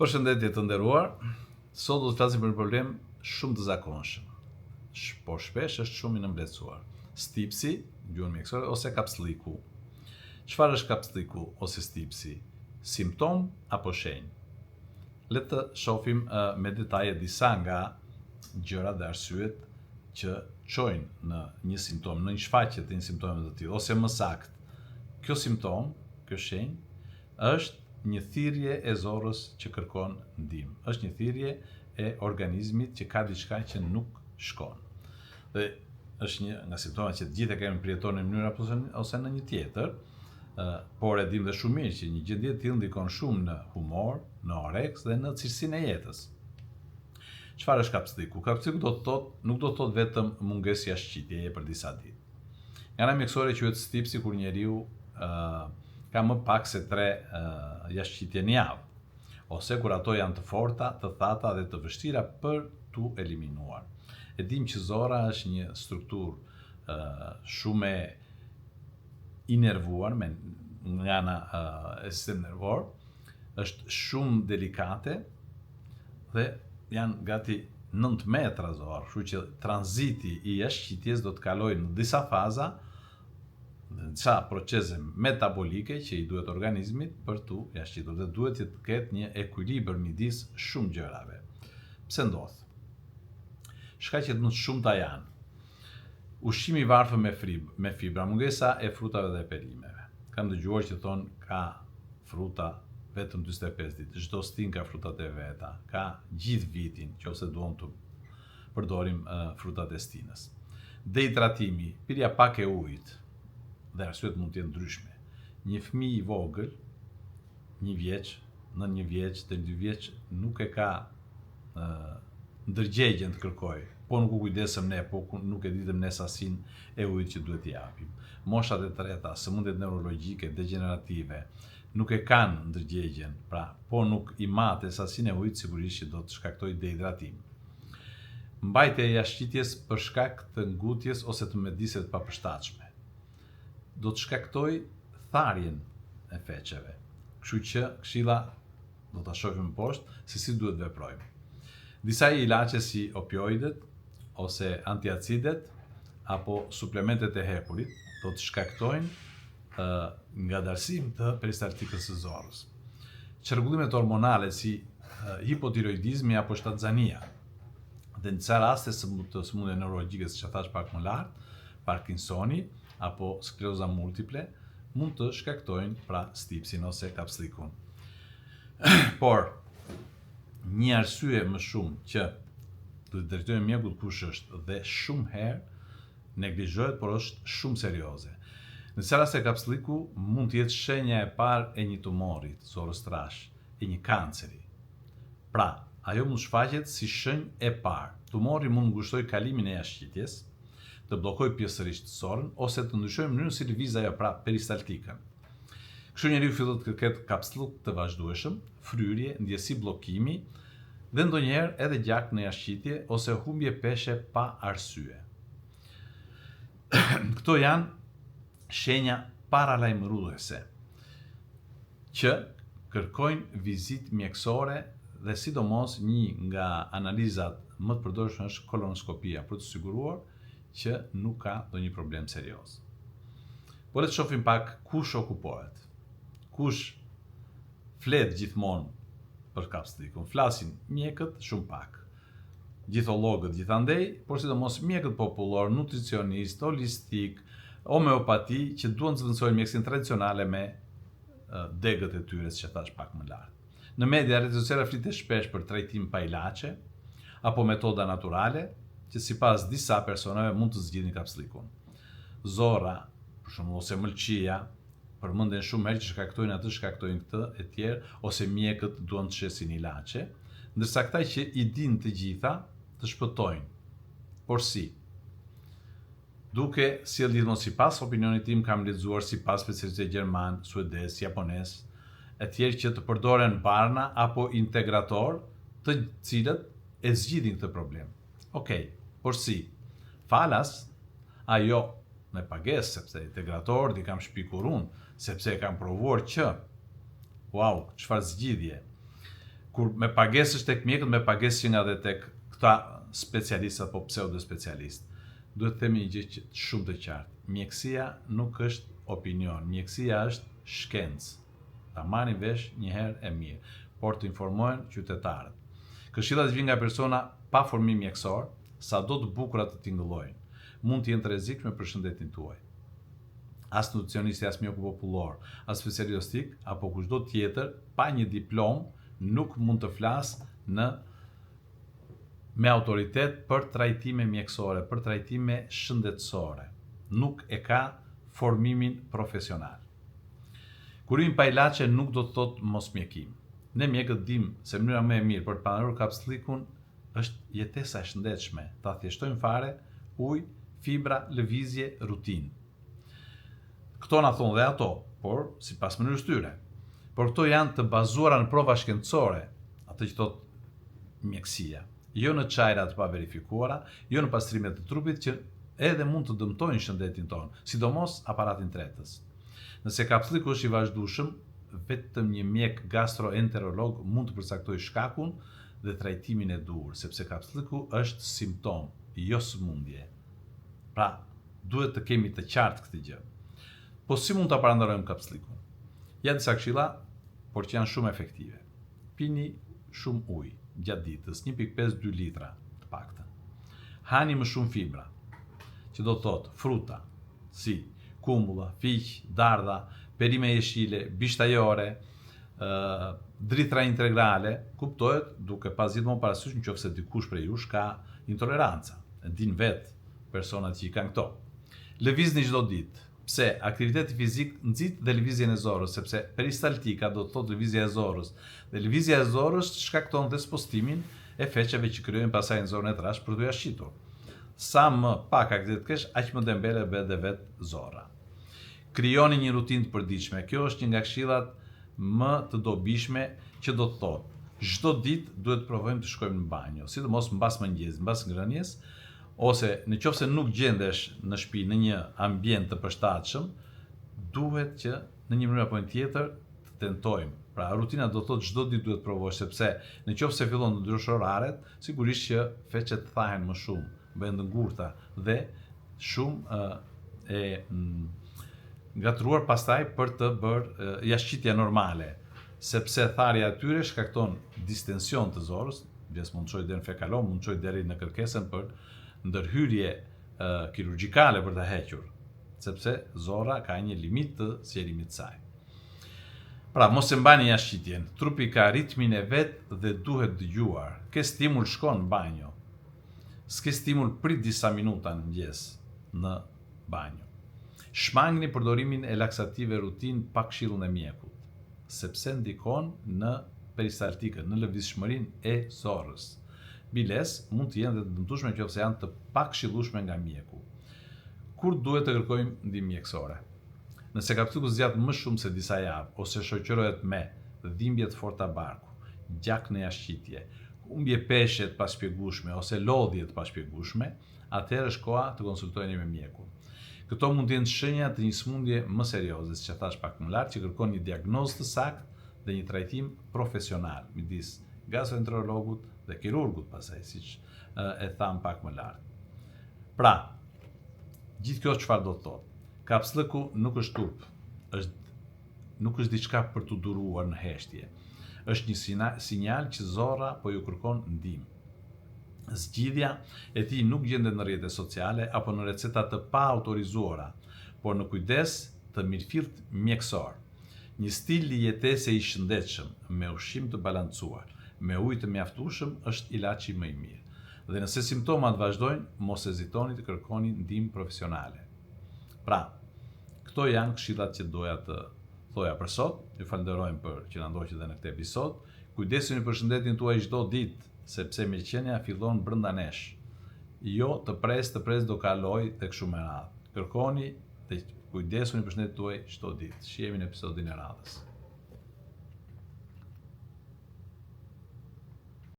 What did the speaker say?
Përshëndetje të nderuar, sot do të flasim për një problem shumë të zakonshëm, por shpesh është shumë i nëmblecuar. Stipsi, gjuhën mjekësore, ose kapslliku. Çfarë është kapslliku ose stipsi? Simptom apo shenjë? Le të shohim me detaje disa nga gjërat dhe arsyet që çojnë në një simptom, në një shfaqje të një simptome të tillë, ose më saktë, kjo simptom, kjo shenjë, është një thirrje e zorrës që kërkon ndihmë. Është një thirrje e organizmit që ka diçka që nuk shkon. Dhe është një nga simptomat që të gjithë e kemi përjetuar në mënyrë ose në një tjetër, por e dim dhe shumë mirë që një gjendje e tillë ndikon shumë në humor, në oreks dhe në cilësinë e jetës. Çfarë është kapslliku? Kapslliku nuk do të thotë vetëm mungesë jashtëqitjeje për disa ditë. Nga ana mjekësore quhet stipsi kur njeriu ka më pak se 3 jashtëqitje në javë, ose kur ato janë të forta, të thata dhe të vështira për tu eliminuar. E dim që zora është një strukturë shumë e inervuar nga ana e sistemit nervor, është shumë delikate dhe janë gati 9 metra zorë, kështu që tranziti i jashtëqitjes do të kalojë në disa faza, në disa procese metabolike që i duhet organizmit për tu jashtëqitur dhe duhet të ketë një ekuilibër midis shumë gjërave. Pse ndodh? Shkaqet më të shumta janë ushqimi i varfër me fibra, mungesa e frutave dhe perimeve. Kam dëgjuar që thonë ka fruta vetëm 45 ditë, çdo stin ka frutat e veta, ka gjithë vitin, nëse duam të përdorim frutat e stinës. Dehidratimi, pirja pak e ujit, dhe arsyet mund të jenë ndryshme. Një fëmijë i vogël, 1 vjeç, në 1 vjeç deri 2 vjeç nuk e ka ndërgjegjen të kërkojë, po nuk u kujdesëm ne, po nuk e ditëm ne sasinë e ujit që duhet t'i japim. Moshat e treta, sëmundjet neurologjike, degenerative, nuk e kanë ndërgjegjen, pra po nuk i matet sasinë e ujit, sigurisht që do të shkaktojë dehidratim. Mbajtja e jashtëqitjes për shkak të ngutjes ose të mjedisit të papërshtatshme do të shkaktoj tharjen e feqeve. Kështu që këshilla do ta shohim poshtë se si duhet veprojmë. Disa ilaçe si opioidet ose antiacidet apo suplementet e hepurit do të shkaktojnë ngadalësim të peristaltikës së zorrës. Çrregullimet hormonale si hipotiroidizmi apo shtatzania dhe në disa raste të sëmundje neurologjike, siç e thash pak më lart, Parkinsoni apo skleroza multiple mund të shkaktojnë pra stipsin ose kapslikun. Por një arsye më shumë që do të drejtojmë mjekut kush është dhe shumë herë neglizhohet, por është shumë serioze. Në disa raste kapsliku mund të jetë shenja e parë e një tumori të zorrës trash, e një kanceri. Pra, ajo mund shfaqet si shenjë e parë. Tumori mund ngushtojë kalimin e jashtëqitjes, të bllokojë pjesërisht zorën ose të ndryshojë mënyrën si lëviz ajo, pra peristaltikën. Kështu njeriu fillon të ketë kapslluk të vazhdueshëm, fryrje, ndjesi bllokimi dhe ndonjëherë edhe gjak në jashtëqitje ose humbje peshe pa arsye. Këto janë shenja paralajmëruese që kërkojnë vizitë mjekësore dhe sidomos një nga analizat më të përdorshme është kolonoskopia për të siguruar që nuk ka ndonjë problem serioz. Por le të shohim pak kush okupohet. Kush flet gjithmonë për kapslikun? Flasin mjekët shumë pak. Gjithollogët gjithandej, por sidomos mjekët popullor, nutricionist, holistik, homeopati që duan të zvendësojnë mjekësinë tradicionale me degët e tyre, siç e thash pak më lart. Në media rrjetet sociale flitet shpesh për trajtim pa ilaçe apo metoda natyrale, që sipas disa personave mund të zgjidhin kapslikun. Zorra, për shembull, ose mëlçia, përmenden shumë herë që shkaktojnë atë, shkaktojnë këtë e tjerë, ose mjekët duan të shesin ilaçe, ndërsa këta që i dinë të gjitha të shpëtojnë. Por si? Duke sjell gjithmonë sipas opinionit tim, kam lexuar sipas specialistëve gjerman, suedez, japonez, e tjerë që të përdoren barna apo integrator, të cilët e zgjidhin këtë problem. Okej, por si? Falas ajo me pagesë, sepse integrator i kam shpikur unë, sepse e kam provuar që, wow, çfarë zgjidhje. kur me pagesë tek mjekët, me pagesë që nga dhe tek këta specialistë apo pseudo-specialistë. Duhet të themi një gjë shumë të qartë. Mjekësia nuk është opinion, mjekësia është shkencë. Ta marrni vesh një herë e mirë, por të informojnë qytetarët. Këshillat vijnë nga persona pa formim mjekësor, sado të bukura të tingëllojnë, mund të jenë të rrezikshme për shëndetin tuaj. As nutricionisti, as mjeku popullor, as specialistik apo kushdo tjetër pa një diplomë nuk mund të flasë me autoritet për trajtime mjekësore, për trajtime shëndetësore. Nuk e ka formimin profesional. Kurimi pa ilaçe nuk do të thotë mos mjekim. Ne mjekët dim se mënyra më e mirë për të parandaluar kapsllikun është jetesa e shëndetshme. Ta thjeshtojmë fare, ujë, fibra, lëvizje, rutinë. Këto na thonë dhe ato, por sipas mënyrës tyre. Por këto janë të bazuara në prova shkencore, atë që thotë mjekësia. Jo në çajra të paverifikuara, jo në pastrimet të trupit që edhe mund të dëmtojnë shëndetin tonë, sidomos aparatin tretës. Nëse kapsliku është i vazhdueshëm, vetëm një mjek gastroenterolog mund të përcaktojë shkakun dhe trajtimin e duhur, sepse kapsliku është simptom, jo sëmundje. Pra, duhet të kemi të qartë këtë gjë. Po si mund ta parandalojmë kapslikun? Ja disa këshilla, por që janë shumë efektive. Pini shumë ujë gjatë ditës, 1.5-2 litra të paktën. Hani më shumë fibra, që do të thotë fruta, si kumbulla, fiq, dardha, perime jeshile, bishtajore, drithra integrale, kuptohet duke pas gjithmonë parasysh nëse dikush prej jush ka intoleranca. Din vetë personat që i kanë këto. Lëvizni çdo ditë. Pse? Aktiviteti fizik nxit dhe lëvizjen e zorrës, sepse peristaltika do të thotë lëvizja e zorrës. Dhe lëvizja e zorrës shkakton dhe spostimin e feqeve që krijojnë pasaj në zorrën e trash për t'u jashtëqitur. Sa më pak aktivitet kesh, aq më dembele bëhet dhe vetë zorra. Krijoni një rutinë të përditshme. Kjo është një nga këshillat më të dobishme që do të thotë çdo ditë duhet të provojmë të shkojmë në banjo, sidomos mbas mëngjesit, mbas ngrënies, ose nëse nuk gjendesh në shtëpi në një ambient të përshtatshëm, duhet që në një mënyrë apo në tjetër të tentojmë. Pra rutina do të thotë çdo ditë duhet të provosh, sepse nëse fillon të ndrysh oraret, sigurisht që feqet thahen më shumë, bëhen të ngurta dhe shumë ngatruar pastaj për të bërë jashtëqitje normale, sepse tharja e tyre shkakton distension të zorrës, vjes mund të çojë deri në fekalom, mund të çojë deri në kërkesën për ndërhyrje kirurgjikale për ta hequr, sepse zorra ka një limit të sjellimit të saj. Pra, mos e mbani jashtëqitjen, trupi ka ritmin e vet dhe duhet dëgjuar. Ke stimul, shkon në banjo. S'ke stimul, prit disa minuta në mëngjes në banjo. Shmangni përdorimin e laksative rutin pa këshillun e mjekut, sepse ndikon në peristaltikën, në lëvizshmërinë e zorrës. Biles mund të jenë dhe të dëmtueshme nëse janë të pakëshillueshme nga mjeku. Kur duhet të kërkojmë ndihmë mjekësore? Nëse kapsliku zgjat më shumë se disa javë ose shoqërohet me dhimbje të forta barku, gjak në jashtëqitje, humbje peshe të pashpjegueshme ose lodhje të pashpjegueshme, atëherë është koha të konsultoheni me mjekun. Këto mund të jenë shenja të një sëmundje më serioze, siç e thash pak më lart, që kërkon një diagnozë të saktë dhe një trajtim profesional midis gastroenterologut dhe kirurgut pasaj, siç e tham pak më lart. Pra, gjithë kjo çfarë do të thotë? Kapsliku nuk është turp, nuk është diçka për të duruar në heshtje. Është një sinjal që zorra po ju kërkon ndihmë. Zgjidhja e tij nuk gjendet në rrjetet sociale apo në receta të paautorizuara, por në kujdes të mirëfillt mjekësor. Një stil jetese i shëndetshëm, me ushqim të balancuar, me ujë të mjaftueshëm është ilaçi më i mirë. Dhe nëse simptomat vazhdojnë, mos hezitoni të kërkoni ndihmë profesionale. Pra, këto janë këshillat që doja të thoja për sot. Ju falenderojmë për që na ndoqët edhe në këtë episod. Kujdesuni për shëndetin tuaj çdo ditë, sepse mirëqenia fillon brenda nesh. Jo të pres do kaloj tek shumë e radhë. Kërkoni dhe kujdesuni për shëndetin tuaj çdo ditë. Shihemi në episodin e radhës.